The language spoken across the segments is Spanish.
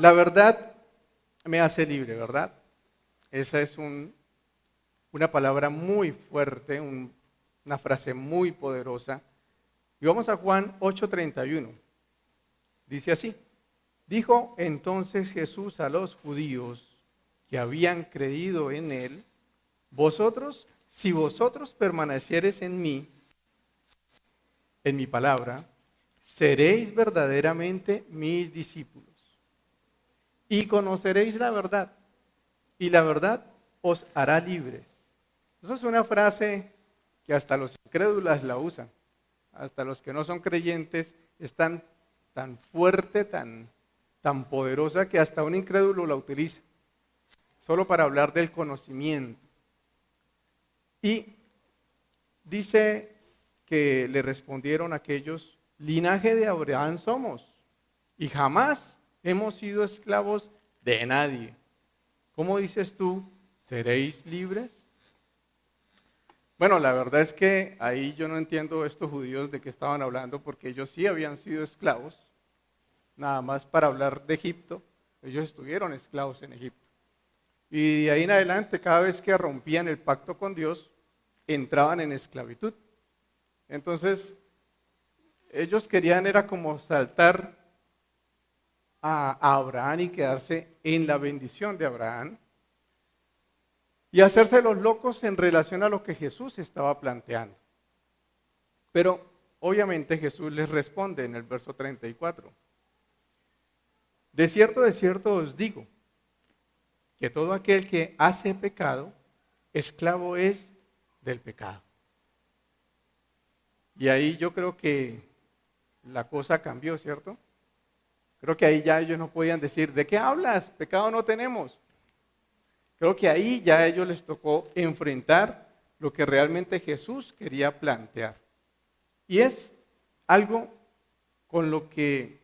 la verdad me hace libre, ¿verdad? Esa es una palabra muy fuerte, una frase muy poderosa. Y vamos a Juan 8:31. Dice así: dijo entonces Jesús a los judíos que habían creído en él: si vosotros permaneciereis en mí, en mi palabra, seréis verdaderamente mis discípulos y conoceréis la verdad, y la verdad os hará libres. Esa es una frase que hasta los incrédulos la usan, hasta los que no son creyentes. Es tan fuerte, tan poderosa, que hasta un incrédulo la utiliza, solo para hablar del conocimiento. Y dice que le respondieron aquellos: linaje de Abraham somos, y jamás hemos sido esclavos de nadie. ¿Cómo dices tú, seréis libres? Bueno, la verdad es que ahí yo no entiendo estos judíos de qué estaban hablando, porque ellos sí habían sido esclavos. Nada más para hablar de Egipto, ellos estuvieron esclavos en Egipto. Y de ahí en adelante, cada vez que rompían el pacto con Dios, entraban en esclavitud. Entonces, ellos querían era como saltar a Abraham y quedarse en la bendición de Abraham y hacerse los locos en relación a lo que Jesús estaba planteando. Pero obviamente Jesús les responde en el verso 34. De cierto os digo, que todo aquel que hace pecado, esclavo es del pecado. Y ahí yo creo que la cosa cambió, ¿cierto? Creo que ahí ya ellos no podían decir: ¿de qué hablas? Pecado no tenemos. Creo que ahí ya a ellos les tocó enfrentar lo que realmente Jesús quería plantear. Y es algo con lo que,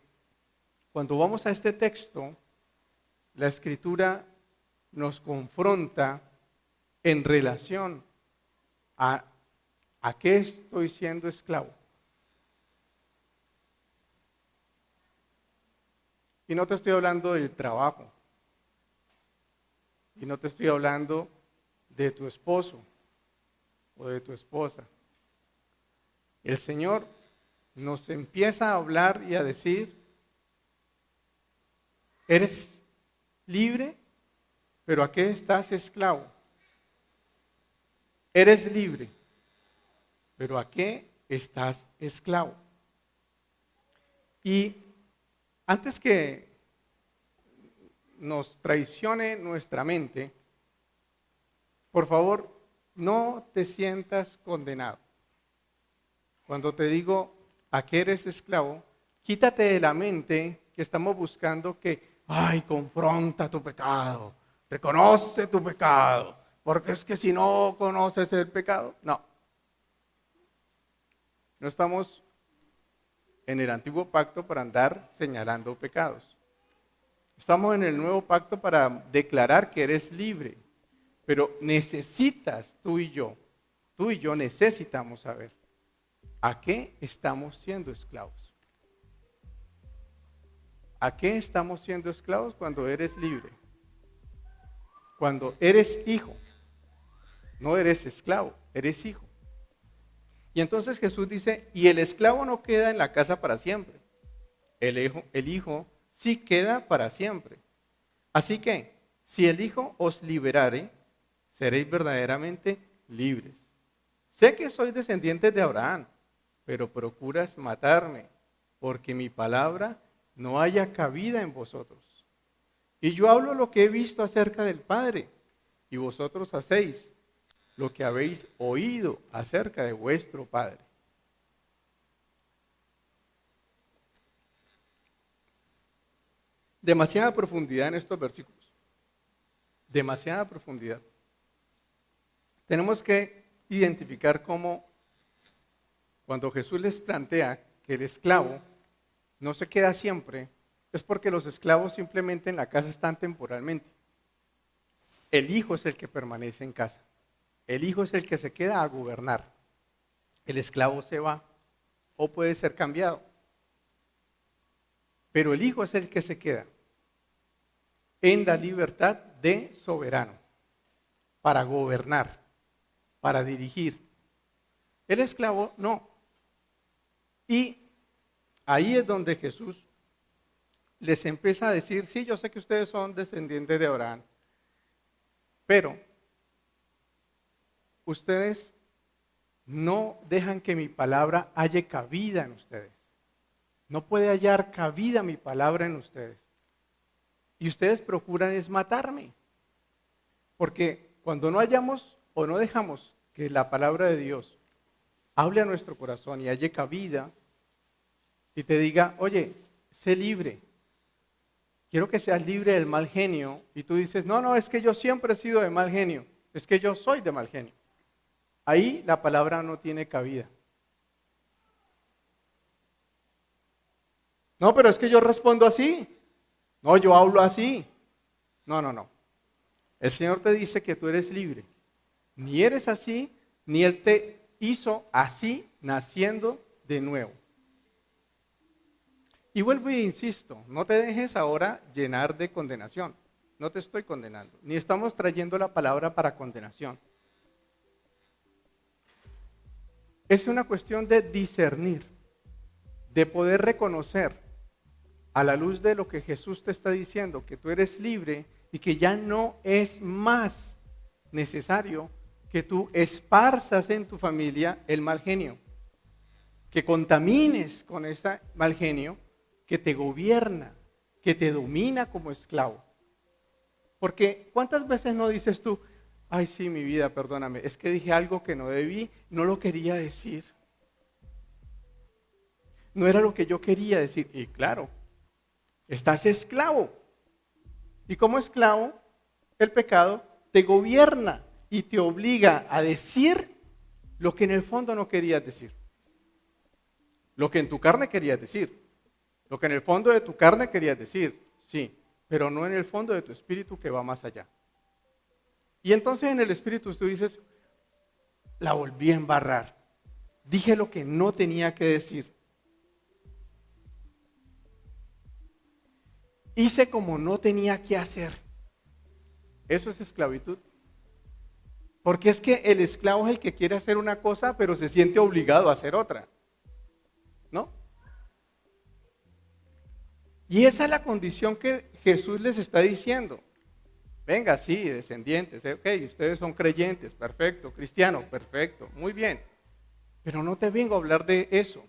cuando vamos a este texto, la Escritura nos confronta en relación a qué estoy siendo esclavo. Y no te estoy hablando del trabajo. Y no te estoy hablando de tu esposo o de tu esposa. El Señor nos empieza a hablar y a decir: eres libre, pero ¿a qué estás esclavo? Eres libre, pero ¿a qué estás esclavo? Y antes que nos traicione nuestra mente, por favor, no te sientas condenado. Cuando te digo a qué eres esclavo, quítate de la mente que estamos buscando que, confronta tu pecado, reconoce tu pecado, porque es que si no conoces el pecado, no estamos en el antiguo pacto para andar señalando pecados. Estamos en el nuevo pacto para declarar que eres libre, pero necesitas tú y yo necesitamos saber a qué estamos siendo esclavos. ¿A qué estamos siendo esclavos cuando eres libre? Cuando eres hijo, no eres esclavo, eres hijo. Y entonces Jesús dice: y el esclavo no queda en la casa para siempre, el hijo sí queda para siempre. Así que, si el Hijo os liberare, seréis verdaderamente libres. Sé que sois descendientes de Abraham, pero procuras matarme, porque mi palabra no haya cabida en vosotros. Y yo hablo lo que he visto acerca del Padre, y vosotros hacéis lo que habéis oído acerca de vuestro Padre. Demasiada profundidad en estos versículos. Demasiada profundidad. Tenemos que identificar cómo, cuando Jesús les plantea que el esclavo no se queda siempre, es porque los esclavos simplemente en la casa están temporalmente. El hijo es el que permanece en casa. El hijo es el que se queda a gobernar. El esclavo se va o puede ser cambiado. Pero el hijo es el que se queda. en la libertad de soberano, para gobernar, para dirigir. El esclavo no. Y ahí es donde Jesús les empieza a decir, sí, yo sé que ustedes son descendientes de Abraham, pero ustedes no dejan que mi palabra halle cabida en ustedes. No puede hallar cabida mi palabra en ustedes. Y ustedes procuran es matarme. Porque cuando no hallamos o no dejamos que la palabra de Dios hable a nuestro corazón y halle cabida y te diga, oye, sé libre. Quiero que seas libre del mal genio. Y tú dices, no, es que yo siempre he sido de mal genio. Es que yo soy de mal genio. Ahí la palabra no tiene cabida. No, pero es que yo respondo así. No, yo hablo así. No. El Señor te dice que tú eres libre. Ni eres así, ni Él te hizo así, naciendo de nuevo. Y vuelvo e insisto, no te dejes ahora llenar de condenación. No te estoy condenando, ni estamos trayendo la palabra para condenación. Es una cuestión de discernir, de poder reconocer a la luz de lo que Jesús te está diciendo, que tú eres libre y que ya no es más necesario que tú esparzas en tu familia el mal genio, que contamines con ese mal genio que te gobierna, que te domina como esclavo. Porque ¿cuántas veces no dices tú, ay sí, mi vida, perdóname, es que dije algo que no debí, no lo quería decir? No era lo que yo quería decir. Y claro, estás esclavo. Y como esclavo, el pecado te gobierna y te obliga a decir lo que en el fondo no querías decir. Lo que en tu carne querías decir. Lo que en el fondo de tu carne querías decir, sí, pero no en el fondo de tu espíritu que va más allá. Y entonces en el espíritu tú dices, la volví a embarrar. Dije lo que no tenía que decir. Hice como no tenía que hacer. Eso es esclavitud. Porque es que el esclavo es el que quiere hacer una cosa, pero se siente obligado a hacer otra. ¿No? Y esa es la condición que Jesús les está diciendo. Venga, sí, descendientes, ok, ustedes son creyentes, perfecto, cristianos, perfecto, muy bien. Pero no te vengo a hablar de eso.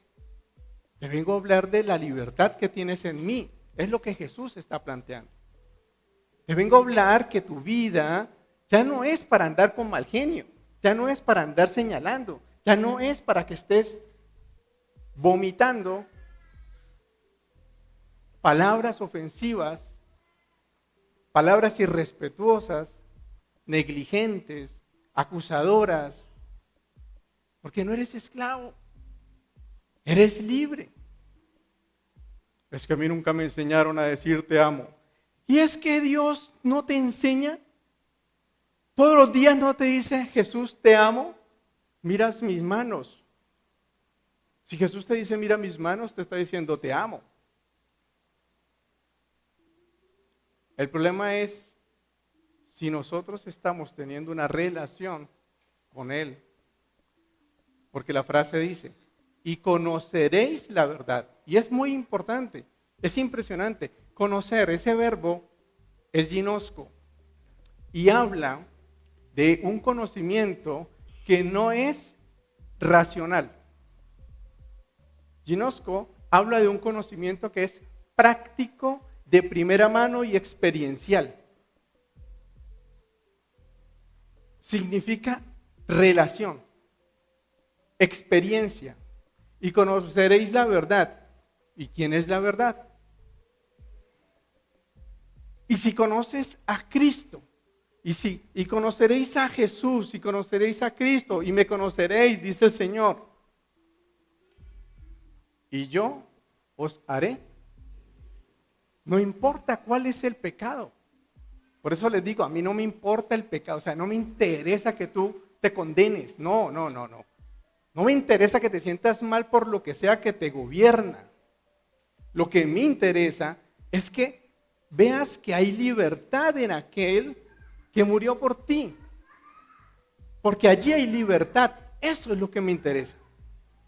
Te vengo a hablar de la libertad que tienes en mí. Es lo que Jesús está planteando. Te vengo a hablar que tu vida ya no es para andar con mal genio, ya no es para andar señalando, ya no es para que estés vomitando palabras ofensivas, palabras irrespetuosas, negligentes, acusadoras, porque no eres esclavo, eres libre. Es que a mí nunca me enseñaron a decir te amo. ¿Y es que Dios no te enseña? Todos los días no te dice Jesús te amo, miras mis manos. Si Jesús te dice mira mis manos, te está diciendo te amo. El problema es si nosotros estamos teniendo una relación con Él. Porque la frase dice, y conoceréis la verdad. Y es muy importante, es impresionante. Conocer, ese verbo es ginosco. Y habla de un conocimiento que no es racional. Ginosco habla de un conocimiento que es práctico, de primera mano y experiencial. Significa relación, experiencia. Y conoceréis la verdad. ¿Y quién es la verdad? Y si conoces a Cristo, y conoceréis a Jesús, y conoceréis a Cristo, y me conoceréis, dice el Señor. Y yo os haré. No importa cuál es el pecado. Por eso les digo, a mí no me importa el pecado, o sea, no me interesa que tú te condenes, no. No me interesa que te sientas mal por lo que sea que te gobierna. Lo que me interesa es que veas que hay libertad en aquel que murió por ti. Porque allí hay libertad. Eso es lo que me interesa.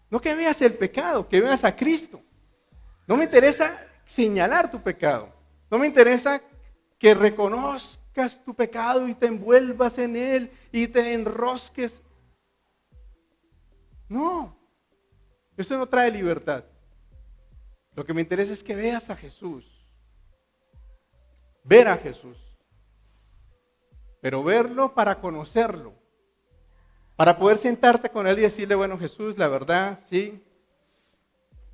No que veas el pecado, que veas a Cristo. No me interesa señalar tu pecado. No me interesa que reconozcas tu pecado y te envuelvas en él y te enrosques. No, eso no trae libertad. Lo que me interesa es que veas a Jesús. Ver a Jesús. Pero verlo para conocerlo. Para poder sentarte con él y decirle, bueno, Jesús, la verdad, sí,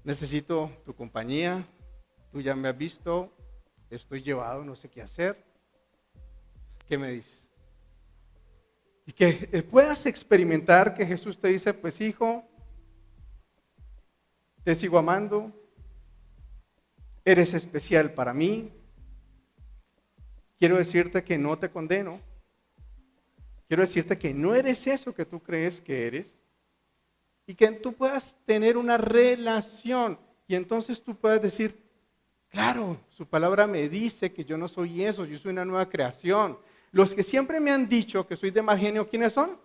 necesito tu compañía. Tú ya me has visto, estoy llevado, no sé qué hacer. ¿Qué me dices? Y que puedas experimentar que Jesús te dice, pues hijo, te sigo amando, eres especial para mí, quiero decirte que no te condeno, quiero decirte que no eres eso que tú crees que eres y que tú puedas tener una relación y entonces tú puedas decir, claro, su palabra me dice que yo no soy eso, yo soy una nueva creación. Los que siempre me han dicho que soy de mal genio, ¿quiénes son?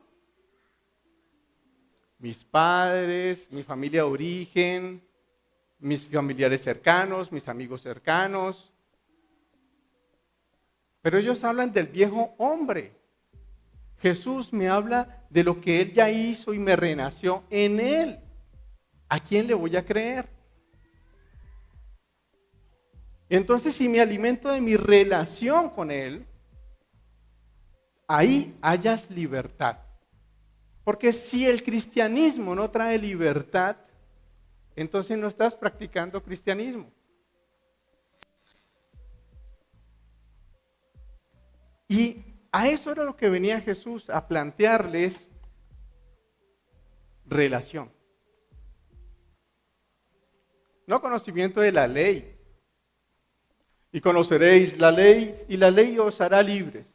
Mis padres, mi familia de origen, mis familiares cercanos, mis amigos cercanos. Pero ellos hablan del viejo hombre. Jesús me habla de lo que Él ya hizo y me renació en Él. ¿A quién le voy a creer? Entonces, si me alimento de mi relación con Él, ahí hayas libertad. Porque si el cristianismo no trae libertad, entonces no estás practicando cristianismo. Y a eso era lo que venía Jesús, a plantearles relación. No conocimiento de la ley. Y conoceréis la ley y la ley os hará libres.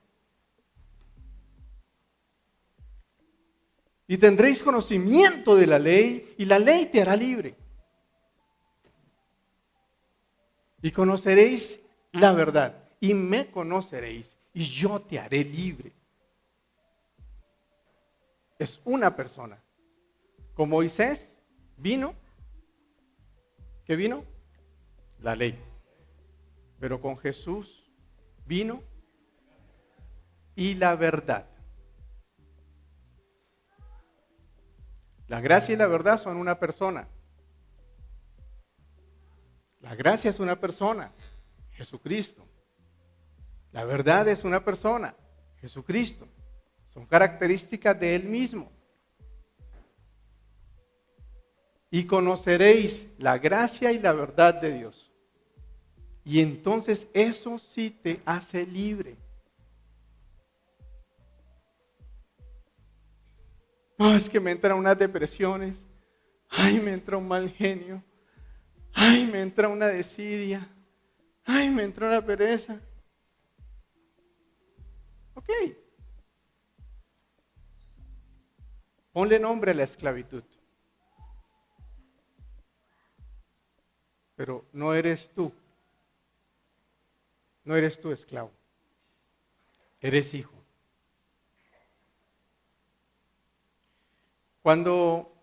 Y tendréis conocimiento de la ley y la ley te hará libre. Y conoceréis la verdad y me conoceréis y yo te haré libre. Es una persona. Con Moisés vino, ¿qué vino? La ley. Pero con Jesús vino y la verdad. La gracia y la verdad son una persona. La gracia es una persona, Jesucristo. La verdad es una persona, Jesucristo. Son características de Él mismo. Y conoceréis la gracia y la verdad de Dios. Y entonces eso sí te hace libre. No, es que me entran unas depresiones. Ay, me entra un mal genio. Ay, me entra una desidia. Ay, me entra una pereza. Ok. Ponle nombre a la esclavitud. Pero no eres tú. No eres tú esclavo. Eres hijo. Cuando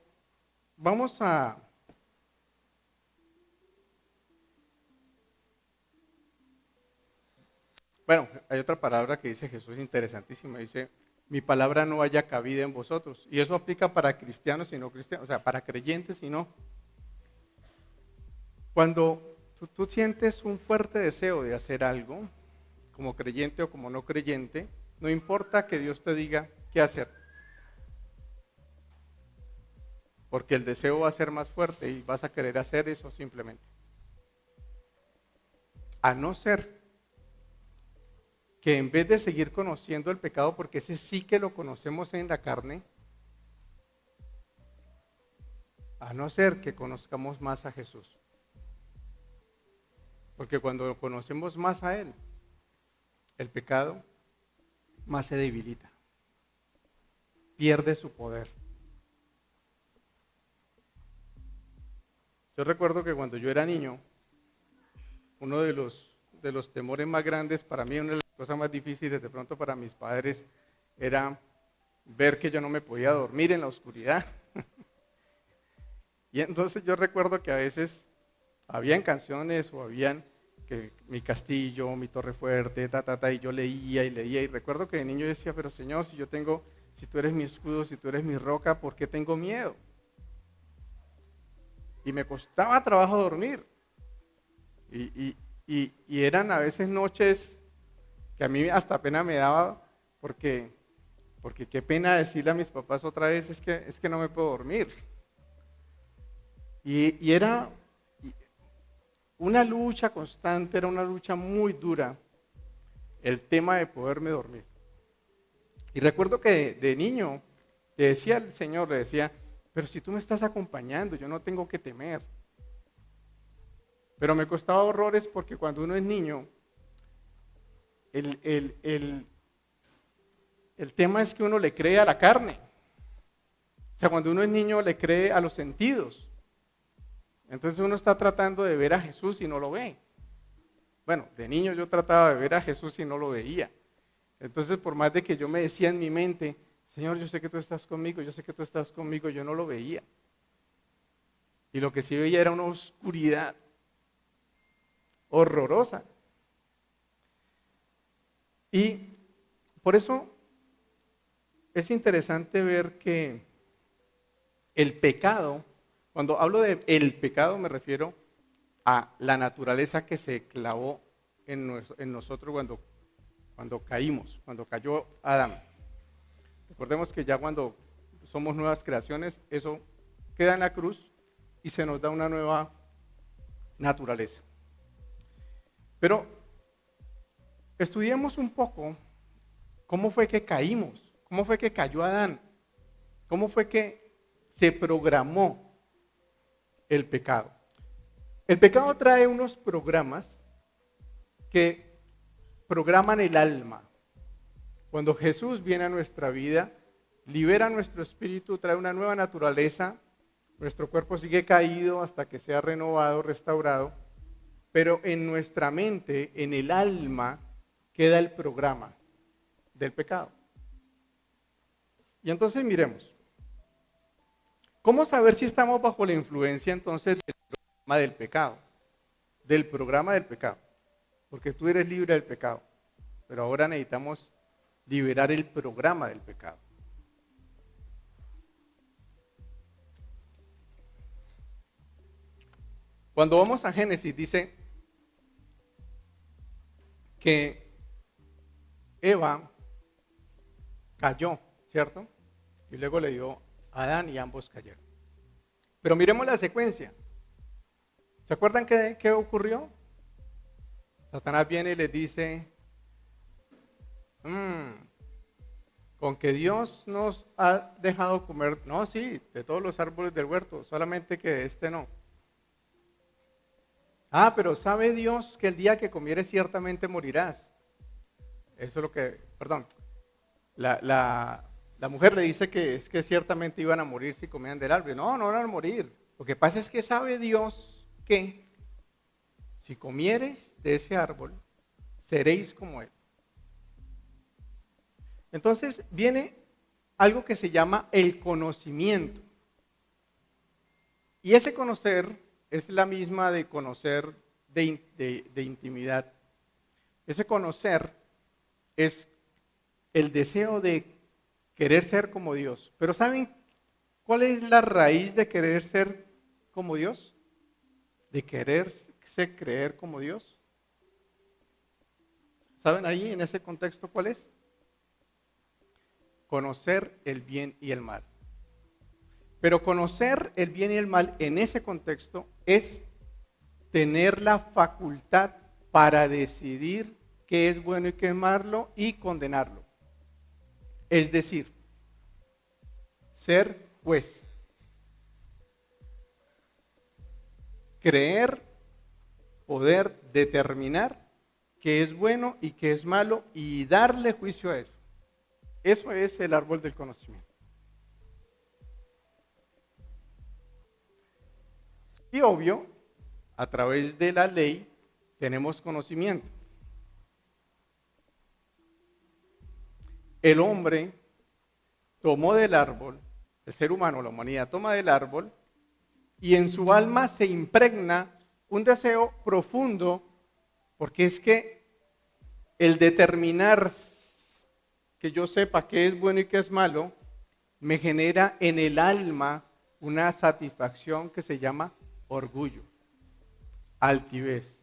vamos a... Bueno, hay otra palabra que dice Jesús interesantísima. Dice, mi palabra no haya cabida en vosotros. Y eso aplica para cristianos y no cristianos. O sea, para creyentes y no. Cuando tú sientes un fuerte deseo de hacer algo, como creyente o como no creyente, no importa que Dios te diga qué hacer. Porque el deseo va a ser más fuerte y vas a querer hacer eso simplemente. A no ser que en vez de seguir conociendo el pecado, porque ese sí que lo conocemos en la carne, a no ser que conozcamos más a Jesús. Porque cuando lo conocemos más a Él, el pecado más se debilita, pierde su poder. Yo recuerdo que cuando yo era niño, uno de de los temores más grandes para mí, una de las cosas más difíciles de pronto para mis padres, era ver que yo no me podía dormir en la oscuridad. Y entonces yo recuerdo que a veces habían canciones o habían que mi castillo, mi torre fuerte, y yo leía y leía. Y recuerdo que de niño yo decía, pero Señor, si tú eres mi escudo, si tú eres mi roca, ¿por qué tengo miedo? Y me costaba trabajo dormir. Y eran a veces noches que a mí hasta pena me daba porque qué pena decirle a mis papás otra vez, es que no me puedo dormir. Y era una lucha constante, era una lucha muy dura, el tema de poderme dormir. Y recuerdo que de niño le decía al Señor, le decía, pero si tú me estás acompañando, yo no tengo que temer. Pero me costaba horrores porque cuando uno es niño, el tema es que uno le cree a la carne. O sea, cuando uno es niño le cree a los sentidos. Entonces uno está tratando de ver a Jesús y no lo ve. Bueno, de niño yo trataba de ver a Jesús y no lo veía. Entonces, por más de que yo me decía en mi mente, Señor, yo sé que tú estás conmigo, yo sé que tú estás conmigo, yo no lo veía. Y lo que sí veía era una oscuridad horrorosa. Y por eso es interesante ver que el pecado, cuando hablo de el pecado me refiero a la naturaleza que se clavó en nosotros cuando caímos, cuando cayó Adán. Recordemos que ya cuando somos nuevas creaciones, eso queda en la cruz y se nos da una nueva naturaleza. Pero estudiemos un poco cómo fue que caímos, cómo fue que cayó Adán, cómo fue que se programó el pecado. El pecado trae unos programas que programan el alma. Cuando Jesús viene a nuestra vida, libera nuestro espíritu, trae una nueva naturaleza, nuestro cuerpo sigue caído hasta que sea renovado, restaurado, pero en nuestra mente, en el alma, queda el programa del pecado. Y entonces miremos, ¿cómo saber si estamos bajo la influencia entonces del programa del pecado? Del programa del pecado, porque tú eres libre del pecado, pero ahora necesitamos liberar el programa del pecado. Cuando vamos a Génesis dice que Eva cayó, ¿cierto? Y luego le dio a Adán y ambos cayeron. Pero miremos la secuencia. ¿Se acuerdan qué ocurrió? Satanás viene y les dice, con que Dios nos ha dejado comer, no, sí, de todos los árboles del huerto, solamente que de este no. Ah, pero sabe Dios que el día que comieres ciertamente morirás. Eso es lo que, perdón, la mujer le dice que es que ciertamente iban a morir si comían del árbol. No, no van a morir. Lo que pasa es que sabe Dios que si comieres de ese árbol, seréis como él. Entonces viene algo que se llama el conocimiento. Y ese conocer es la misma de conocer de intimidad. Ese conocer es el deseo de querer ser como Dios. Pero ¿saben cuál es la raíz de querer ser como Dios? De quererse creer como Dios. ¿Saben ahí en ese contexto cuál es? Conocer el bien y el mal. Pero conocer el bien y el mal en ese contexto es tener la facultad para decidir qué es bueno y qué es malo y condenarlo. Es decir, ser juez. Creer, poder determinar qué es bueno y qué es malo y darle juicio a eso. Eso es el árbol del conocimiento. Y obvio, a través de la ley tenemos conocimiento. el hombre tomó del árbol, el ser humano, la humanidad toma del árbol, y en su alma se impregna un deseo profundo, porque es que el determinar que yo sepa qué es bueno y qué es malo, me genera en el alma una satisfacción que se llama orgullo, altivez.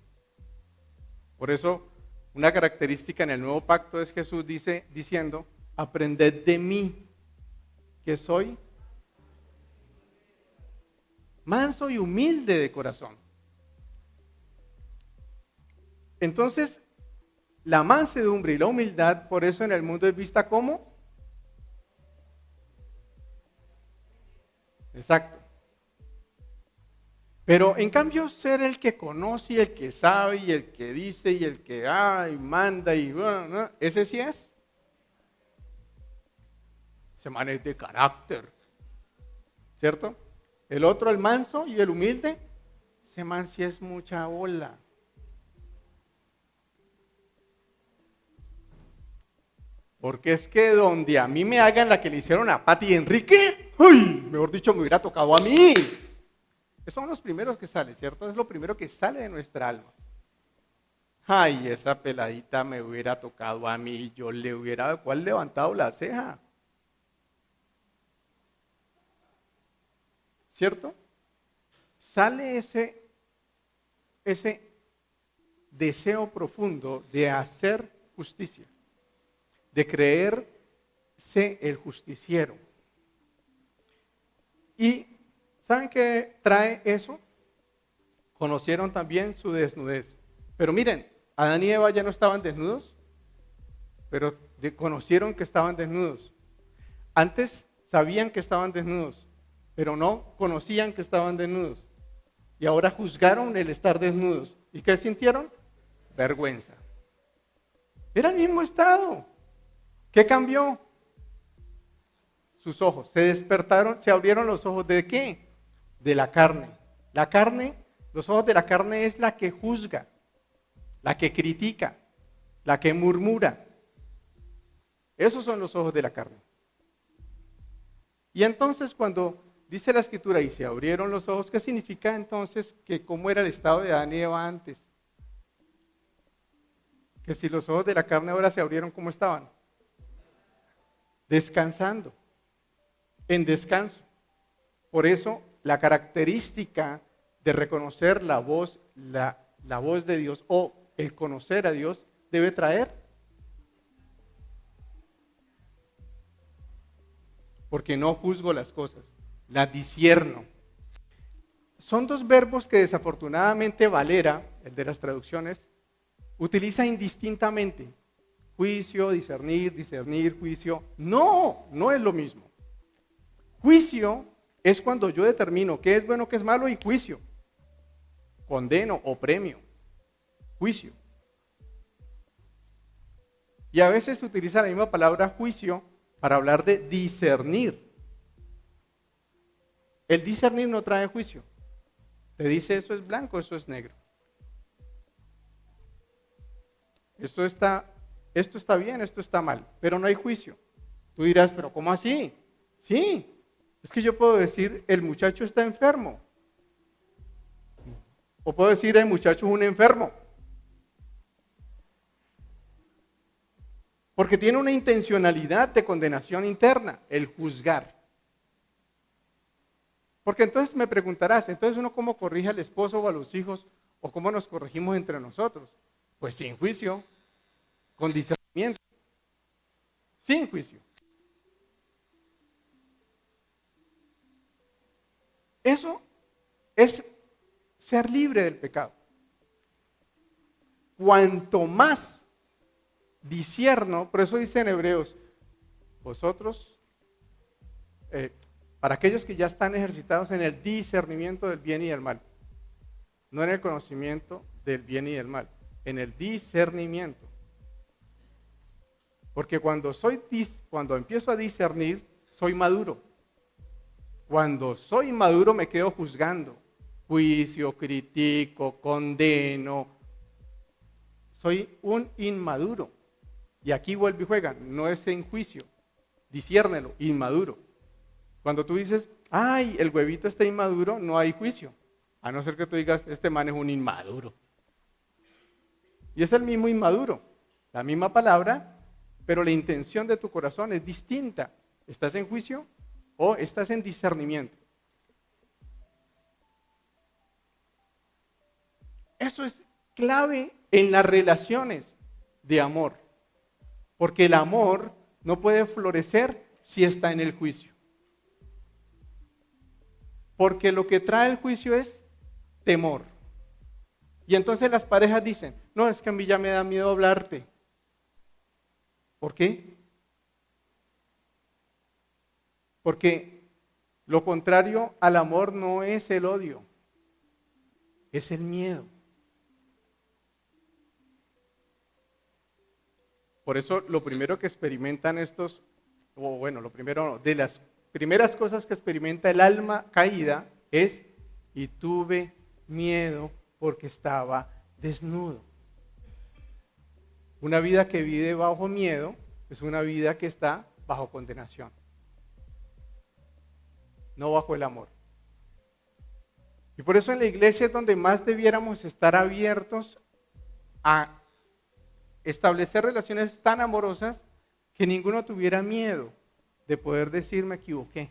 Por eso, una característica en el nuevo pacto es Jesús diciendo, aprended de mí, que soy manso y humilde de corazón. Entonces, la mansedumbre y la humildad, por eso en el mundo es vista como. Exacto. Pero en cambio, ser el que conoce y el que sabe y el que dice y el que y manda y bueno, ese sí es. Ese man es de carácter. ¿Cierto? El otro, el manso y el humilde, ese man sí es mucha bola. Porque es que donde a mí me hagan la que le hicieron a Pati y Enrique, ¡ay! Mejor dicho, me hubiera tocado a mí. Esos son los primeros que salen, ¿cierto? Es lo primero que sale de nuestra alma. Ay, esa peladita me hubiera tocado a mí, yo le hubiera levantado la ceja. ¿Cierto? Sale ese deseo profundo de hacer justicia, de creerse el justiciero. Y ¿saben qué trae eso? Conocieron también su desnudez. Pero miren, Adán y Eva ya no estaban desnudos, pero conocieron que estaban desnudos. Antes sabían que estaban desnudos, pero no conocían que estaban desnudos. Y ahora juzgaron el estar desnudos. ¿Y qué sintieron? Vergüenza. Era el mismo estado. ¿Qué cambió? Sus ojos. Se despertaron, se abrieron los ojos. ¿De qué? De la carne. La carne, los ojos de la carne es la que juzga, la que critica, la que murmura. Esos son los ojos de la carne. Y entonces cuando dice la Escritura, y se abrieron los ojos, ¿qué significa entonces que cómo era el estado de Adán y Eva antes? Que si los ojos de la carne ahora se abrieron, ¿cómo estaban? Descansando, en descanso. Por eso la característica de reconocer la voz de Dios o el conocer a Dios debe traer. Porque no juzgo las cosas, las discierno. Son dos verbos que desafortunadamente Valera, el de las traducciones, utiliza indistintamente. Juicio, discernir, juicio. No, no es lo mismo. Juicio es cuando yo determino qué es bueno, qué es malo y juicio. Condeno o premio. Juicio. Y a veces se utiliza la misma palabra juicio para hablar de discernir. El discernir no trae juicio. Te dice eso es blanco, eso es negro. Esto está bien, esto está mal, pero no hay juicio. Tú dirás, pero ¿cómo así? Sí, es que yo puedo decir, el muchacho está enfermo. O puedo decir, el muchacho es un enfermo. Porque tiene una intencionalidad de condenación interna, el juzgar. Porque entonces me preguntarás, entonces uno cómo corrige al esposo o a los hijos, o cómo nos corregimos entre nosotros. Pues sin juicio, con discernimiento, sin juicio. Eso es ser libre del pecado. Cuanto más discierno, por eso dice en Hebreos, vosotros, para aquellos que ya están ejercitados en el discernimiento del bien y del mal, no en el conocimiento del bien y del mal, en el discernimiento. Porque cuando empiezo a discernir, soy maduro. Cuando soy maduro me quedo juzgando, juicio, critico, condeno. Soy un inmaduro. Y aquí vuelve y juega, no es en juicio, disciérnelo, inmaduro. Cuando tú dices, ay, el huevito está inmaduro, no hay juicio. A no ser que tú digas, este man es un inmaduro. Y es el mismo inmaduro, la misma palabra, pero la intención de tu corazón es distinta. ¿Estás en juicio o estás en discernimiento? Eso es clave en las relaciones de amor, porque el amor no puede florecer si está en el juicio. Porque lo que trae el juicio es temor. Y entonces las parejas dicen, no, es que a mí ya me da miedo hablarte. ¿Por qué? Porque lo contrario al amor no es el odio, es el miedo. Por eso lo primero que experimentan estos, o bueno, lo primero no, de las primeras cosas que experimenta el alma caída es, y tuve miedo porque estaba desnudo. Una vida que vive bajo miedo es una vida que está bajo condenación, no bajo el amor. Y por eso en la iglesia es donde más debiéramos estar abiertos a establecer relaciones tan amorosas que ninguno tuviera miedo de poder decir me equivoqué.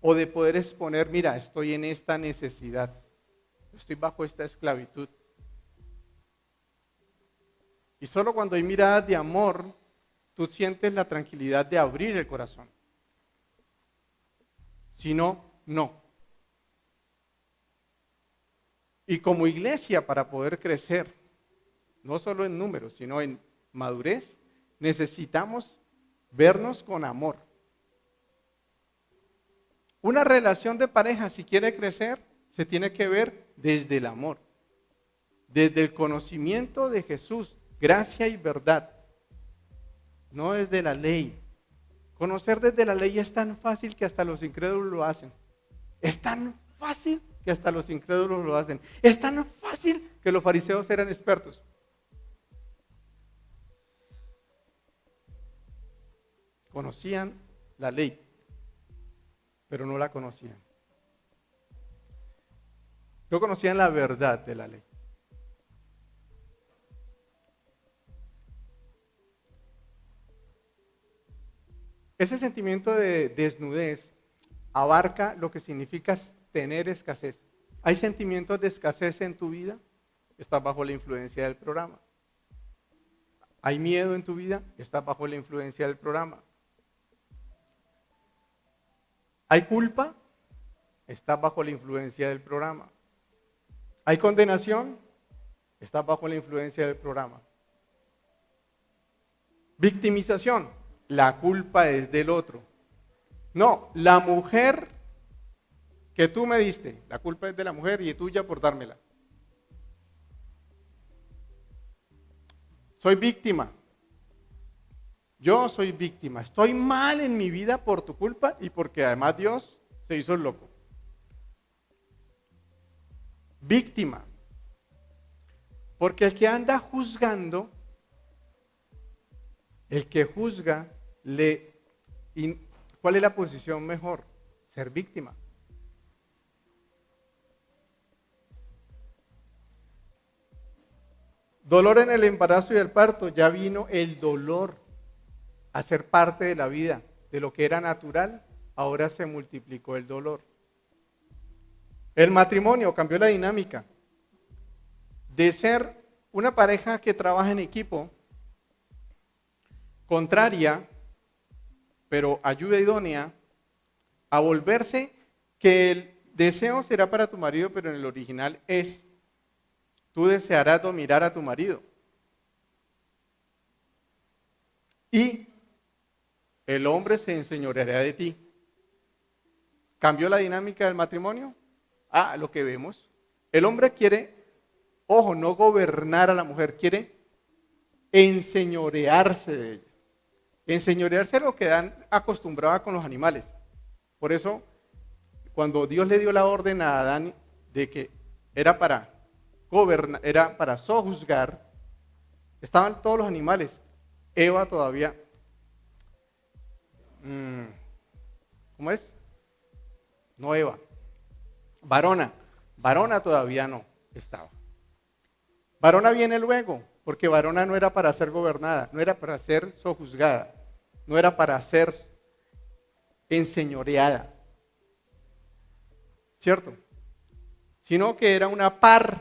O de poder exponer, mira, estoy en esta necesidad, estoy bajo esta esclavitud. Y solo cuando hay miradas de amor, tú sientes la tranquilidad de abrir el corazón. Si no, no. Y como iglesia, para poder crecer, no solo en números, sino en madurez, necesitamos vernos con amor. Una relación de pareja, si quiere crecer, se tiene que ver desde el amor, desde el conocimiento de Jesús, gracia y verdad, no desde la ley. Conocer desde la ley es tan fácil que hasta los incrédulos lo hacen. Es tan fácil que hasta los incrédulos lo hacen. Es tan fácil que los fariseos eran expertos. Conocían la ley, pero no la conocían. No conocían la verdad de la ley. Ese sentimiento de desnudez abarca lo que significa tener escasez. ¿Hay sentimientos de escasez en tu vida? Estás bajo la influencia del programa. ¿Hay miedo en tu vida? Estás bajo la influencia del programa. ¿Hay culpa? Estás bajo la influencia del programa. ¿Hay condenación? Estás bajo la influencia del programa. Victimización. La culpa es del otro. No, la mujer que tú me diste, la culpa es de la mujer y tuya por dármela. Soy víctima. Yo soy víctima. Estoy mal en mi vida por tu culpa y porque además Dios se hizo el loco. Víctima. Porque el que anda juzgando, el que juzga, ¿cuál es la posición mejor? Ser víctima. Dolor en el embarazo y el parto, ya vino el dolor a ser parte de la vida, de lo que era natural, ahora se multiplicó el dolor. El matrimonio cambió la dinámica de ser una pareja que trabaja en equipo, contraria, pero ayuda idónea, a volverse que el deseo será para tu marido, pero en el original es, tú desearás dominar a tu marido. Y el hombre se enseñoreará de ti. ¿Cambió la dinámica del matrimonio? Lo que vemos. El hombre quiere, ojo, no gobernar a la mujer, quiere enseñorearse de ella. Enseñorearse es lo que dan acostumbrada con los animales. Por eso, cuando Dios le dio la orden a Adán de que era para gobernar, era para sojuzgar, Estaban todos los animales. Eva todavía, ¿cómo es? No Eva. Varona. Varona todavía no estaba. Varona viene luego, porque varona no era para ser gobernada, no era para ser sojuzgada, no era para ser enseñoreada, ¿cierto? Sino que era una par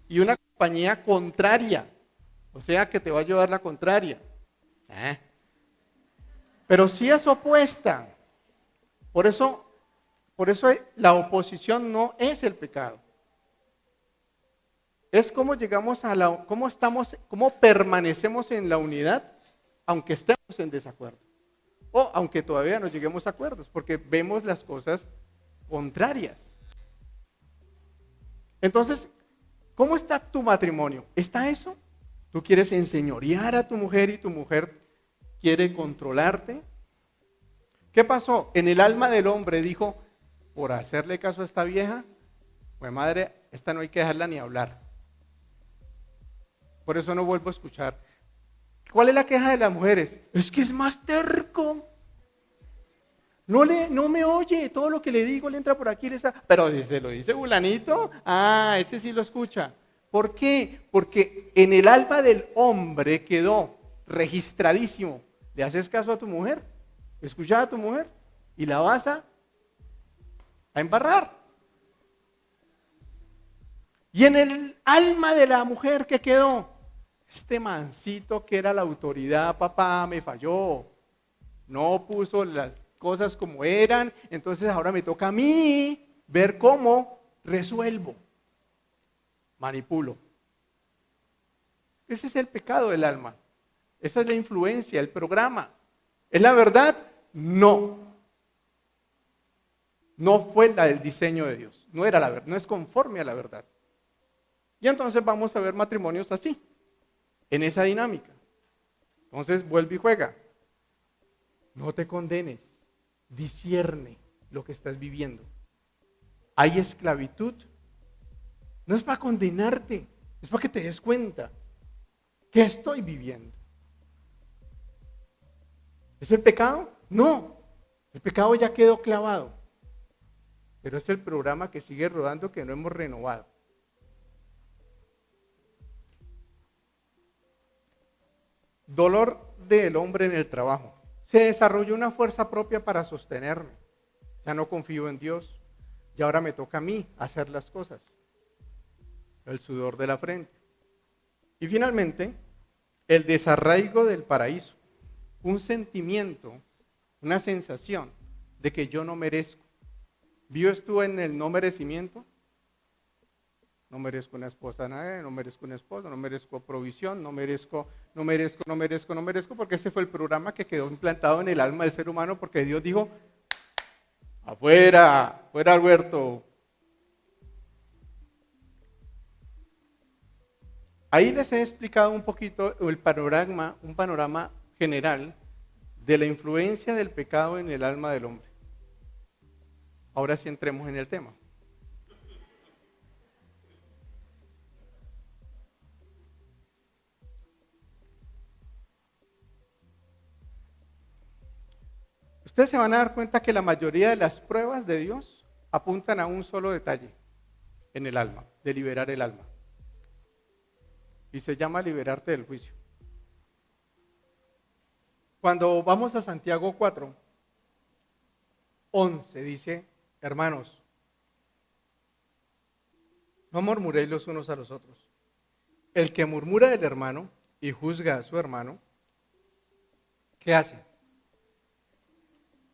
y una compañía contraria, o sea que te va a llevar la contraria. Pero sí es opuesta. Por eso la oposición no es el pecado. Es cómo llegamos a cómo permanecemos en la unidad, aunque estemos en desacuerdo. O aunque todavía no lleguemos a acuerdos, porque vemos las cosas contrarias. Entonces, ¿cómo está tu matrimonio? ¿Está eso? ¿Tú quieres enseñorear a tu mujer y tu mujer quiere controlarte? ¿Qué pasó? En el alma del hombre dijo, por hacerle caso a esta vieja, pues madre, esta no hay que dejarla ni hablar. Por eso no vuelvo a escuchar. ¿Cuál es la queja de las mujeres? Es que es más terco. No me oye, todo lo que le digo le entra por aquí, pero se lo dice fulanito, ese sí lo escucha. ¿Por qué? Porque en el alma del hombre quedó registradísimo. ¿Le haces caso a tu mujer? ¿Escuchas a tu mujer? ¿Y la vas a embarrar? Y en el alma de la mujer que quedó, este mancito que era la autoridad, papá, me falló. No puso las cosas como eran, entonces ahora me toca a mí ver cómo resuelvo, manipulo. Ese es el pecado del alma. Esa es la influencia, el programa. ¿Es la verdad? No. No fue la del diseño de Dios. No era la verdad, no es conforme a la verdad. Y entonces vamos a ver matrimonios así, en esa dinámica. Entonces vuelve y juega. No te condenes, discierne lo que estás viviendo. Hay esclavitud. No es para condenarte, es para que te des cuenta que estoy viviendo. ¿Es el pecado? No, el pecado ya quedó clavado. Pero es el programa que sigue rodando que no hemos renovado. Dolor del hombre en el trabajo. Se desarrolló una fuerza propia para sostenerme. Ya no confío en Dios. Y ahora me toca a mí hacer las cosas. El sudor de la frente. Y finalmente, el desarraigo del paraíso. Un sentimiento, una sensación de que yo no merezco. ¿Vives tú en el no merecimiento? No merezco una esposa, no merezco un esposo, no merezco provisión, no merezco, porque ese fue el programa que quedó implantado en el alma del ser humano, porque Dios dijo, afuera, fuera al huerto. Ahí les he explicado un poquito un panorama general de la influencia del pecado en el alma del hombre. Ahora sí entremos en el tema. Ustedes se van a dar cuenta que la mayoría de las pruebas de Dios apuntan a un solo detalle en el alma, de liberar el alma. Y se llama liberarte del juicio. Cuando vamos a Santiago 4:11 dice, hermanos, no murmuréis los unos a los otros. El que murmura del hermano y juzga a su hermano, ¿qué hace?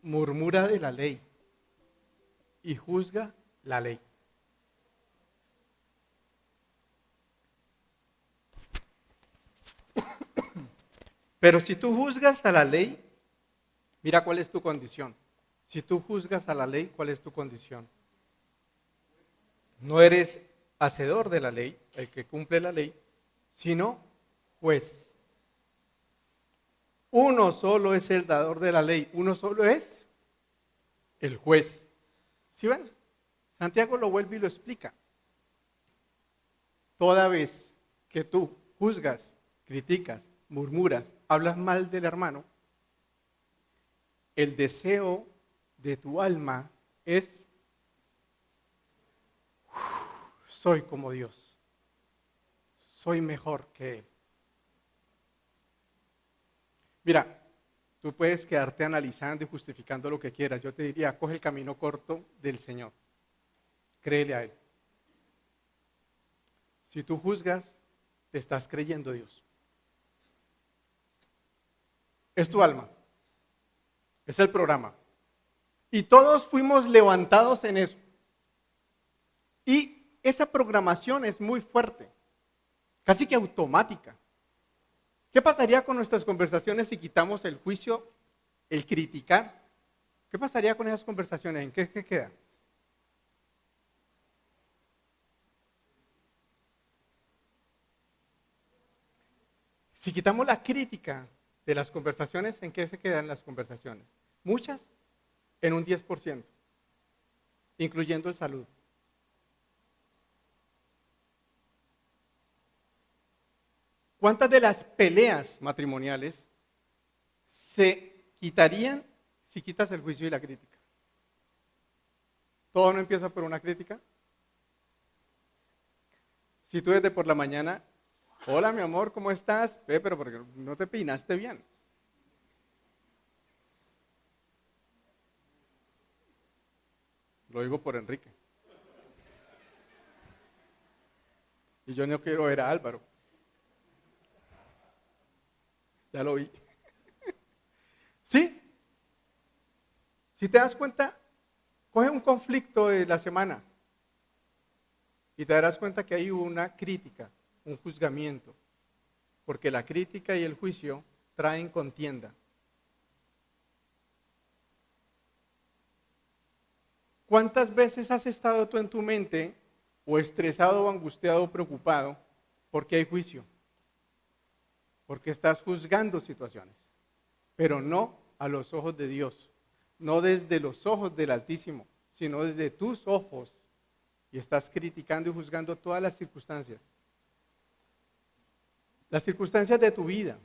Murmura de la ley y juzga la ley. Pero si tú juzgas a la ley, mira cuál es tu condición. Si tú juzgas a la ley, ¿cuál es tu condición? No eres hacedor de la ley, el que cumple la ley, sino juez. Uno solo es el dador de la ley, uno solo es el juez. ¿Sí ven? Santiago lo vuelve y lo explica. toda vez que tú juzgas, criticas, murmuras, hablas mal del hermano, el deseo de tu alma es, soy como Dios, soy mejor que Él. Mira, tú puedes quedarte analizando y justificando lo que quieras. Yo te diría, coge el camino corto del Señor. Créele a Él. Si tú juzgas, te estás creyendo Dios. Es tu alma. Es el programa. Y todos fuimos levantados en eso. Y esa programación es muy fuerte, casi que automática. ¿Qué pasaría con nuestras conversaciones si quitamos el juicio, el criticar? ¿Qué pasaría con esas conversaciones? ¿En qué queda? Si quitamos la crítica de las conversaciones, ¿en qué se quedan las conversaciones? Muchas en un 10%, incluyendo el saludo. ¿Cuántas de las peleas matrimoniales se quitarían si quitas el juicio y la crítica? ¿Todo no empieza por una crítica? Si tú desde por la mañana, hola mi amor, ¿cómo estás? Pero porque no te peinaste bien. Lo digo por Enrique. Y yo no quiero ver a Álvaro. Ya lo vi. ¿Sí? Si te das cuenta, coge un conflicto de la semana y te darás cuenta que hay una crítica, un juzgamiento, porque la crítica y el juicio traen contienda. ¿Cuántas veces has estado tú en tu mente o estresado o angustiado o preocupado porque hay juicio? Porque estás juzgando situaciones, pero no a los ojos de Dios, no desde los ojos del Altísimo, sino desde tus ojos, y estás criticando y juzgando todas las circunstancias de tu vida.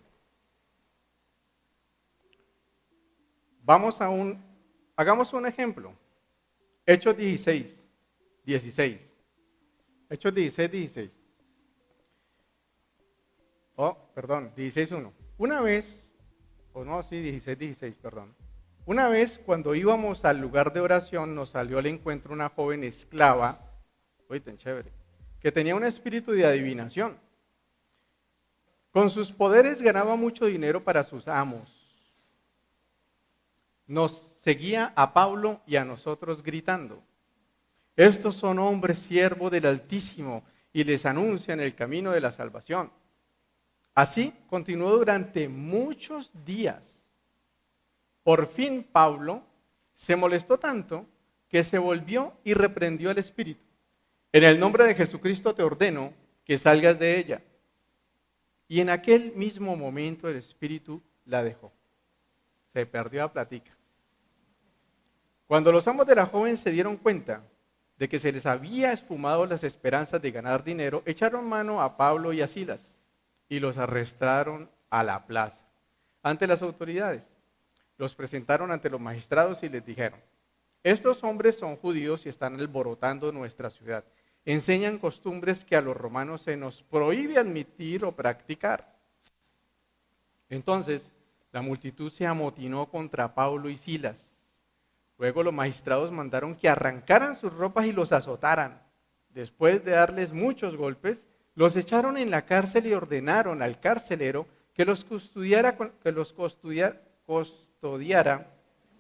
Hagamos un ejemplo. Hechos 16. Hechos 16. Oh, perdón, 16:1. Una vez, o no, sí, 16, perdón. Una vez, cuando íbamos al lugar de oración, nos salió al encuentro una joven esclava, uy, tan chévere, que tenía un espíritu de adivinación. Con sus poderes ganaba mucho dinero para sus amos. Nos seguía a Pablo y a nosotros gritando: estos son hombres siervos del Altísimo y les anuncian el camino de la salvación. Así continuó durante muchos días. Por fin Pablo se molestó tanto que se volvió y reprendió al espíritu. En el nombre de Jesucristo te ordeno que salgas de ella. Y en aquel mismo momento el espíritu la dejó. Se perdió la plática. Cuando los amos de la joven se dieron cuenta de que se les había esfumado las esperanzas de ganar dinero, echaron mano a Pablo y a Silas y los arrestaron a la plaza ante las autoridades. Los presentaron ante los magistrados y les dijeron: estos hombres son judíos y están alborotando nuestra ciudad. Enseñan costumbres que a los romanos se nos prohíbe admitir o practicar. Entonces la multitud se amotinó contra Pablo y Silas. Luego los magistrados mandaron que arrancaran sus ropas y los azotaran. Después de darles muchos golpes, los echaron en la cárcel y ordenaron al carcelero que los custodiara,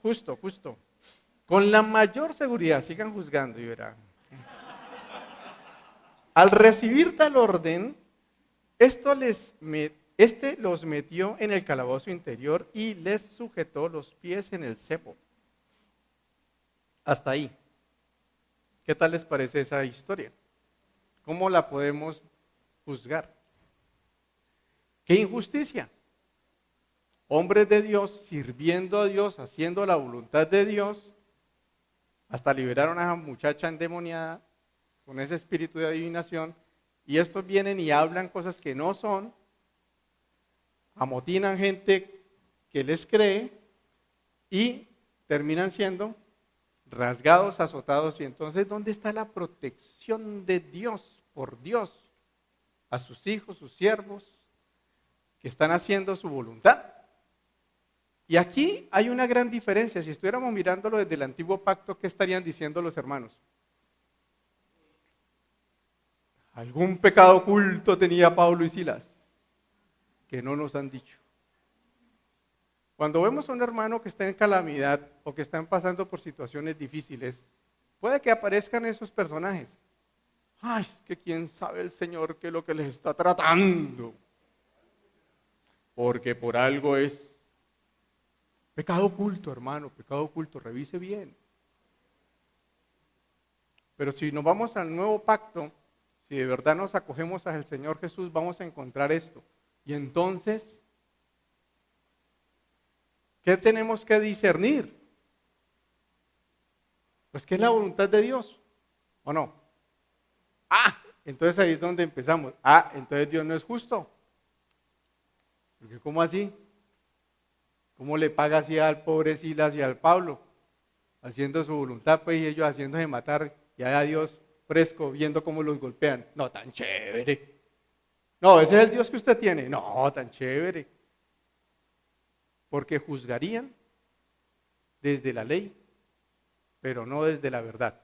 justo, con la mayor seguridad. Sigan juzgando y verán. Al recibir tal orden, este los metió en el calabozo interior y les sujetó los pies en el cepo. Hasta ahí. ¿Qué tal les parece esa historia? ¿Cómo la podemos juzgar? ¡Qué injusticia! Hombres de Dios sirviendo a Dios, haciendo la voluntad de Dios, hasta liberaron a esa muchacha endemoniada con ese espíritu de adivinación, y estos vienen y hablan cosas que no son, amotinan gente que les cree y terminan siendo rasgados, azotados. Y entonces, ¿dónde está la protección de Dios, por Dios, a sus hijos, sus siervos, que están haciendo su voluntad? Y aquí hay una gran diferencia. Si estuviéramos mirándolo desde el antiguo pacto, ¿qué estarían diciendo los hermanos? Algún pecado oculto tenía Pablo y Silas, que no nos han dicho. Cuando vemos a un hermano que está en calamidad o que están pasando por situaciones difíciles, puede que aparezcan esos personajes. Ay, es que quién sabe el Señor qué es lo que les está tratando. Porque por algo es pecado oculto, hermano, pecado oculto, revise bien. Pero si nos vamos al nuevo pacto, si de verdad nos acogemos al Señor Jesús, vamos a encontrar esto. Y entonces, ¿qué tenemos que discernir? Pues, ¿qué es la voluntad de Dios? ¿O no? Entonces ahí es donde empezamos. Entonces Dios no es justo. Porque ¿cómo así? ¿Cómo le paga así al pobre Silas y al Pablo? Haciendo su voluntad, pues, y ellos haciéndose matar, y a Dios fresco, viendo cómo los golpean. No, tan chévere. No, ese es el Dios que usted tiene. No, tan chévere. Porque juzgarían desde la ley, pero no desde la verdad.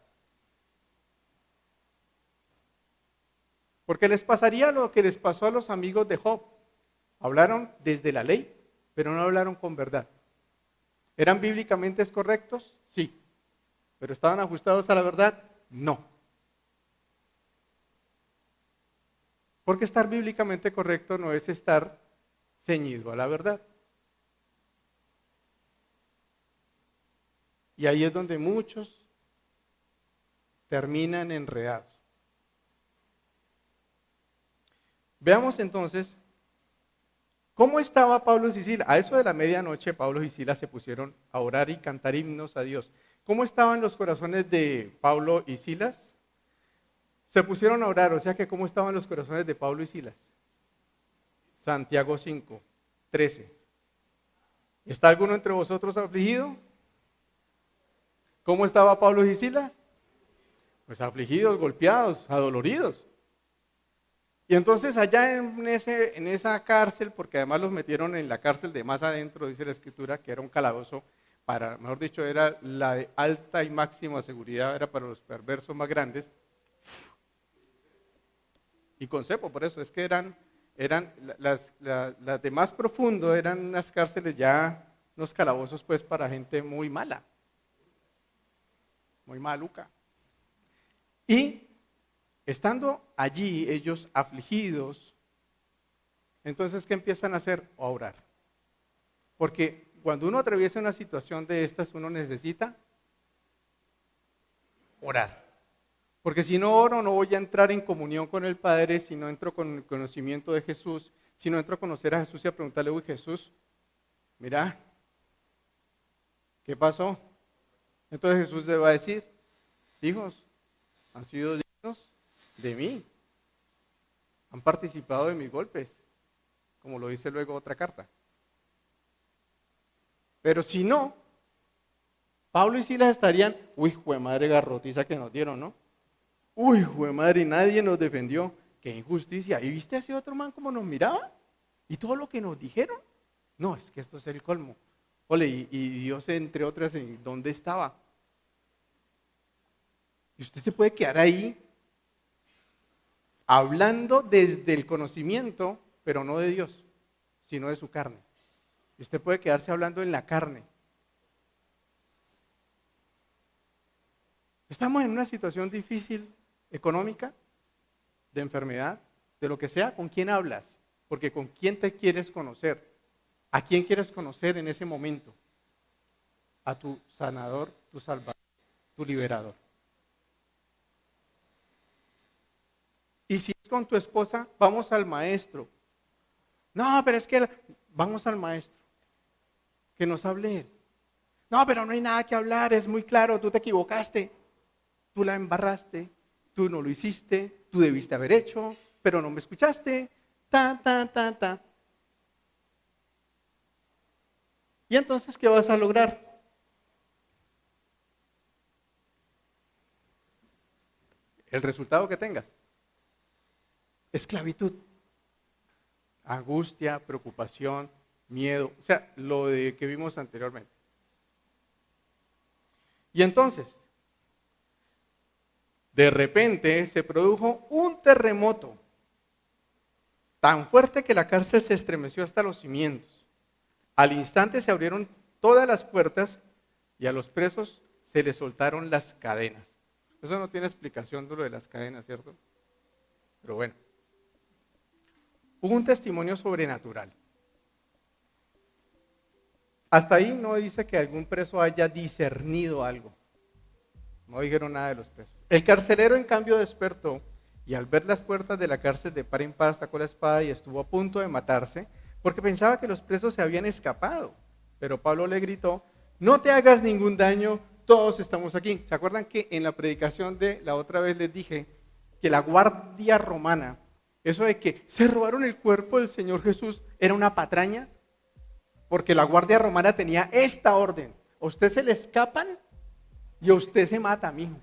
Porque les pasaría lo que les pasó a los amigos de Job. Hablaron desde la ley, pero no hablaron con verdad. ¿Eran bíblicamente correctos? Sí. ¿Pero estaban ajustados a la verdad? No. Porque estar bíblicamente correcto no es estar ceñido a la verdad. Y ahí es donde muchos terminan enredados. Veamos entonces cómo estaba Pablo y Silas. A eso de la medianoche, Pablo y Silas se pusieron a orar y cantar himnos a Dios. ¿Cómo estaban los corazones de Pablo y Silas? Se pusieron a orar, o sea que ¿cómo estaban los corazones de Pablo y Silas? Santiago 5, 13. ¿Está alguno entre vosotros afligido? ¿Cómo estaba Pablo y Silas? Pues afligidos, golpeados, adoloridos. Y entonces allá en esa cárcel, porque además los metieron en la cárcel de más adentro, dice la Escritura, que era un calabozo para, mejor dicho, era la de alta y máxima seguridad, era para los perversos más grandes. Y con cepo, por eso, es que eran las de más profundo, eran unas cárceles ya, unos calabozos pues para gente muy mala, muy maluca. Y estando allí ellos afligidos, entonces ¿qué empiezan a hacer? A orar. Porque cuando uno atraviesa una situación de estas, uno necesita orar. Porque si no oro, no voy a entrar en comunión con el Padre, si no entro con el conocimiento de Jesús, si no entro a conocer a Jesús y a preguntarle, uy, Jesús, mira, ¿qué pasó? Entonces Jesús le va a decir, hijos, han sido dignos de mí, han participado de mis golpes, como lo dice luego otra carta. Pero si no, Pablo y Silas estarían, uy, jue madre garrotiza que nos dieron, ¿no? Uy, jue madre, nadie nos defendió, qué injusticia. ¿Y viste a ese otro man cómo nos miraba? ¿Y todo lo que nos dijeron? No, es que esto es el colmo. Ole, y Dios, entre otras, ¿en dónde estaba? Y usted se puede quedar ahí hablando desde el conocimiento, pero no de Dios, sino de su carne. Y usted puede quedarse hablando en la carne. Estamos en una situación difícil, económica, de enfermedad, de lo que sea. ¿Con quién hablas? Porque ¿con quién te quieres conocer? ¿A quién quieres conocer en ese momento? A tu sanador, tu salvador, tu liberador. Y si es con tu esposa, vamos al maestro. No, pero es que vamos al maestro, que nos hable él. No, pero no hay nada que hablar, es muy claro, tú te equivocaste, tú la embarraste, tú no lo hiciste, tú debiste haber hecho. pero no me escuchaste, ta. ¿Y entonces qué vas a lograr? El resultado que tengas. Esclavitud, angustia, preocupación, miedo, o sea, lo de que vimos anteriormente. Y entonces, de repente se produjo un terremoto tan fuerte que la cárcel se estremeció hasta los cimientos. Al instante se abrieron todas las puertas y a los presos se les soltaron las cadenas. Eso no tiene explicación de lo de las cadenas, ¿cierto? Pero bueno. Hubo un testimonio sobrenatural. Hasta ahí no dice que algún preso haya discernido algo. No dijeron nada de los presos. El carcelero, en cambio, despertó y al ver las puertas de la cárcel de par en par sacó la espada y estuvo a punto de matarse porque pensaba que los presos se habían escapado. Pero Pablo le gritó: no te hagas ningún daño, todos estamos aquí. ¿Se acuerdan que en la predicación de la otra vez les dije que la guardia romana, eso de que se robaron el cuerpo del Señor Jesús, era una patraña? Porque la guardia romana tenía esta orden: a usted se le escapan y a usted se mata, mijo.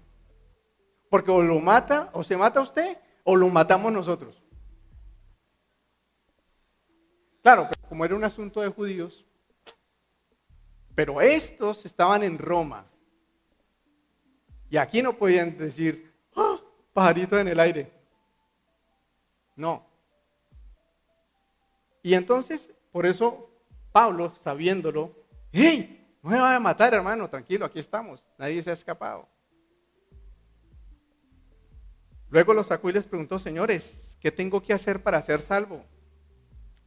Porque o lo mata, o se mata usted, o lo matamos nosotros. Claro, pero como era un asunto de judíos, pero estos estaban en Roma. Y aquí no podían decir: ¡ah, pajarito en el aire! No. Y entonces, por eso, Pablo, sabiéndolo: ¡hey! No me van a matar, hermano, tranquilo, aquí estamos, nadie se ha escapado. Luego los sacó y les preguntó: señores, ¿qué tengo que hacer para ser salvo?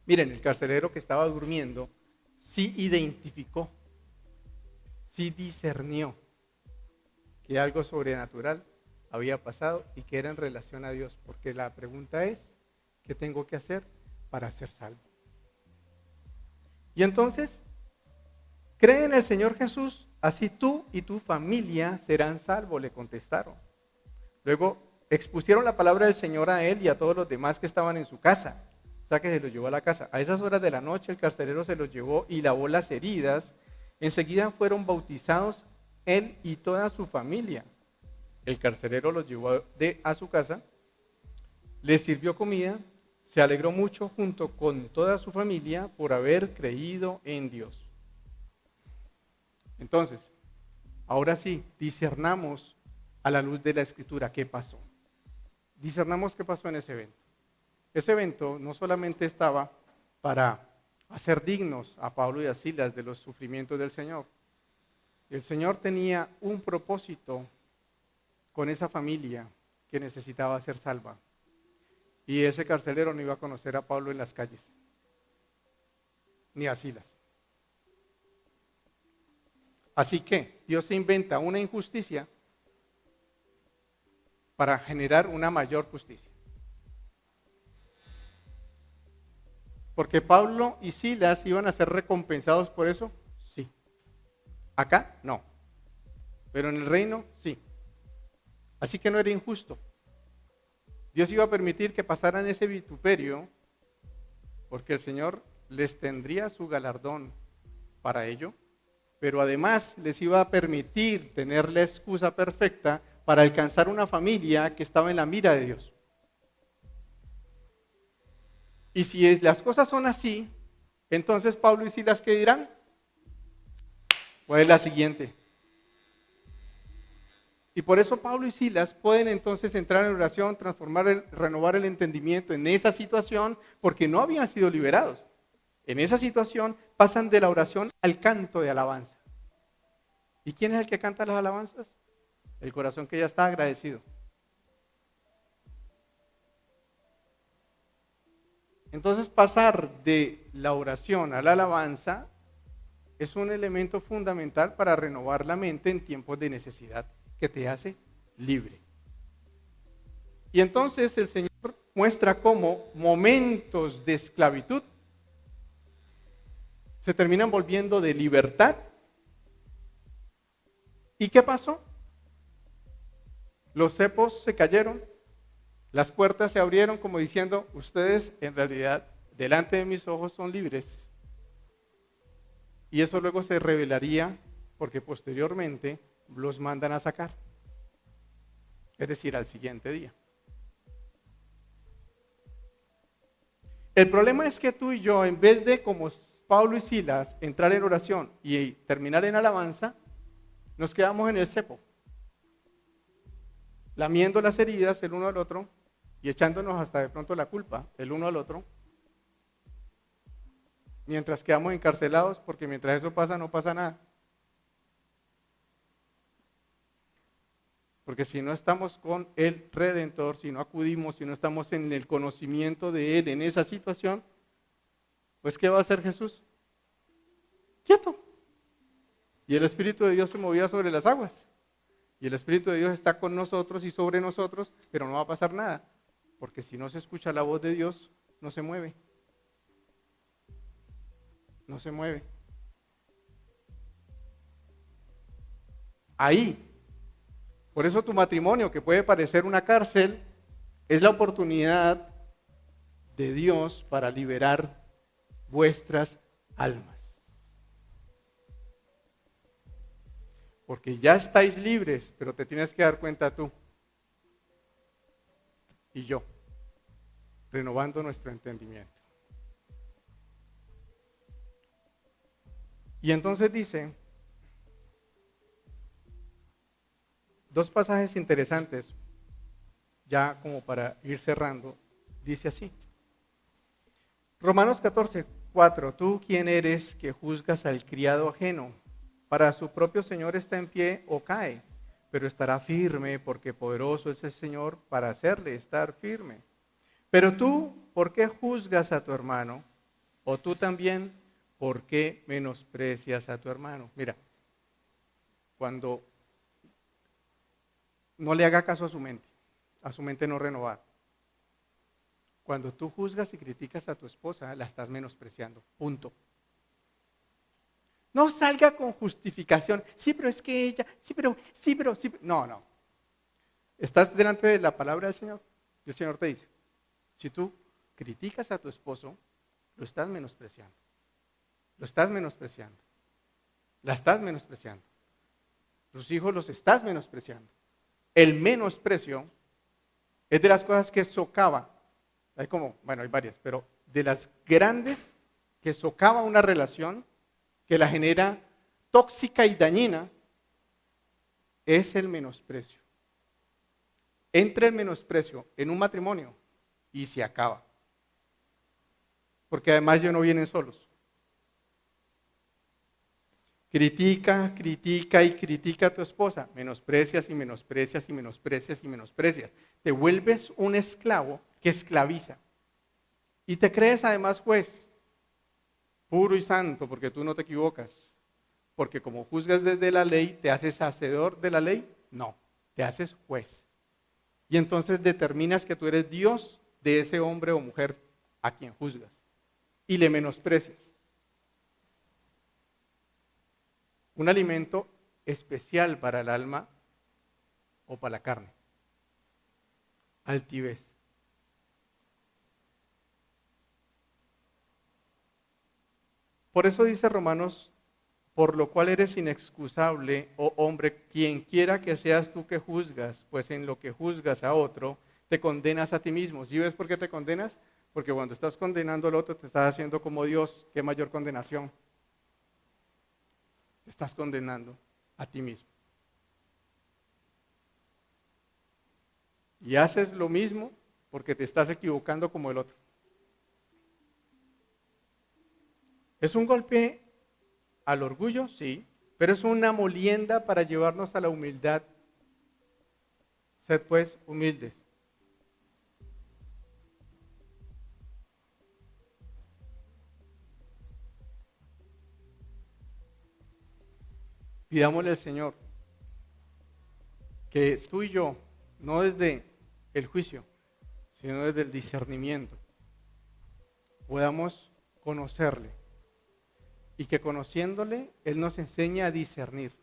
Miren, el carcelero que estaba durmiendo sí identificó, sí discernió que algo sobrenatural había pasado y que era en relación a Dios, porque la pregunta es: ¿qué tengo que hacer para ser salvo? Y entonces, cree en el Señor Jesús, así tú y tu familia serán salvos, le contestaron. Luego expusieron la palabra del Señor a él y a todos los demás que estaban en su casa. O sea que se los llevó a la casa. A esas horas de la noche el carcelero se los llevó y lavó las heridas. Enseguida fueron bautizados él y toda su familia. El carcelero los llevó a su casa, les sirvió comida, se alegró mucho junto con toda su familia por haber creído en Dios. Entonces, ahora sí, discernamos a la luz de la Escritura qué pasó. Discernamos qué pasó en ese evento. Ese evento no solamente estaba para hacer dignos a Pablo y a Silas de los sufrimientos del Señor. El Señor tenía un propósito con esa familia que necesitaba ser salva. Y ese carcelero no iba a conocer a Pablo en las calles, ni a Silas. Así que Dios se inventa una injusticia para generar una mayor justicia. ¿Porque Pablo y Silas iban a ser recompensados por eso? Sí. Acá, no. Pero en el reino, sí. Así que no era injusto. Dios iba a permitir que pasaran ese vituperio porque el Señor les tendría su galardón para ello, pero además les iba a permitir tener la excusa perfecta para alcanzar una familia que estaba en la mira de Dios. Y si las cosas son así, entonces Pablo y Silas, ¿qué dirán? Pues la siguiente. Y por eso Pablo y Silas pueden entonces entrar en oración, renovar el entendimiento en esa situación, porque no habían sido liberados. En esa situación pasan de la oración al canto de alabanza. ¿Y quién es el que canta las alabanzas? El corazón que ya está agradecido. Entonces pasar de la oración a la alabanza es un elemento fundamental para renovar la mente en tiempos de necesidad, que te hace libre. Y entonces el Señor muestra cómo momentos de esclavitud se terminan volviendo de libertad. ¿Y qué pasó? Los cepos se cayeron, Las puertas se abrieron como diciendo, ustedes en realidad delante de mis ojos son libres. Y eso luego se revelaría porque posteriormente los mandan a sacar. Es decir, al siguiente día. El problema es que tú y yo, en vez de como Pablo y Silas, entrar en oración y terminar en alabanza, nos quedamos en el cepo, lamiendo las heridas el uno al otro y echándonos hasta de pronto la culpa el uno al otro, mientras quedamos encarcelados, porque mientras eso pasa no pasa nada. Porque si no estamos con el Redentor, si no acudimos, si no estamos en el conocimiento de Él en esa situación, pues ¿qué va a hacer Jesús? Quieto. Y el Espíritu de Dios se movía sobre las aguas. Y el Espíritu de Dios está con nosotros y sobre nosotros, pero no va a pasar nada. Porque si no se escucha la voz de Dios, no se mueve. No se mueve. Ahí. Por eso tu matrimonio, que puede parecer una cárcel, es la oportunidad de Dios para liberar vuestras almas. Porque ya estáis libres, pero te tienes que dar cuenta tú y yo, renovando nuestro entendimiento. Y entonces dice, dos pasajes interesantes, ya como para ir cerrando, dice así. Romanos 14:4, ¿tú quién eres que juzgas al criado ajeno? Para su propio Señor está en pie o cae, pero estará firme porque poderoso es el Señor para hacerle estar firme. Pero tú, ¿por qué juzgas a tu hermano? O tú también, ¿por qué menosprecias a tu hermano? Mira, cuando no le haga caso a su mente no renovada. Cuando tú juzgas y criticas a tu esposa, la estás menospreciando, punto. No salga con justificación, sí, pero es que ella, sí. No. Estás delante de la palabra del Señor y el Señor te dice, si tú criticas a tu esposo, lo estás menospreciando, la estás menospreciando, tus hijos los estás menospreciando. El menosprecio es de las cosas que socava, hay varias, pero de las grandes que socava una relación, que la genera tóxica y dañina, es el menosprecio. Entra el menosprecio en un matrimonio y se acaba. Porque además ellos no vienen solos. Critica a tu esposa. Menosprecias y menosprecias y menosprecias y menosprecias. Te vuelves un esclavo que esclaviza. Y te crees además juez, puro y santo, porque tú no te equivocas. Porque como juzgas desde la ley, ¿te haces hacedor de la ley? No, te haces juez. Y entonces determinas que tú eres Dios de ese hombre o mujer a quien juzgas. Y le menosprecias. Un alimento especial para el alma o para la carne. Altivez. Por eso dice Romanos, por lo cual eres inexcusable, oh hombre, quien quiera que seas tú que juzgas, pues en lo que juzgas a otro, te condenas a ti mismo. ¿Sí ves por qué te condenas? Porque cuando estás condenando al otro, te estás haciendo como Dios. ¿Qué mayor condenación? Te estás condenando a ti mismo. Y haces lo mismo porque te estás equivocando como el otro. ¿Es un golpe al orgullo? Sí, pero es una molienda para llevarnos a la humildad. Sed pues humildes. Pidámosle al Señor que tú y yo, no desde el juicio, sino desde el discernimiento, podamos conocerle y que conociéndole, Él nos enseñe a discernir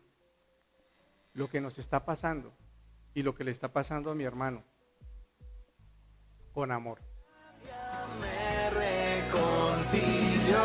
lo que nos está pasando y lo que le está pasando a mi hermano. con amor. Me reconcilió.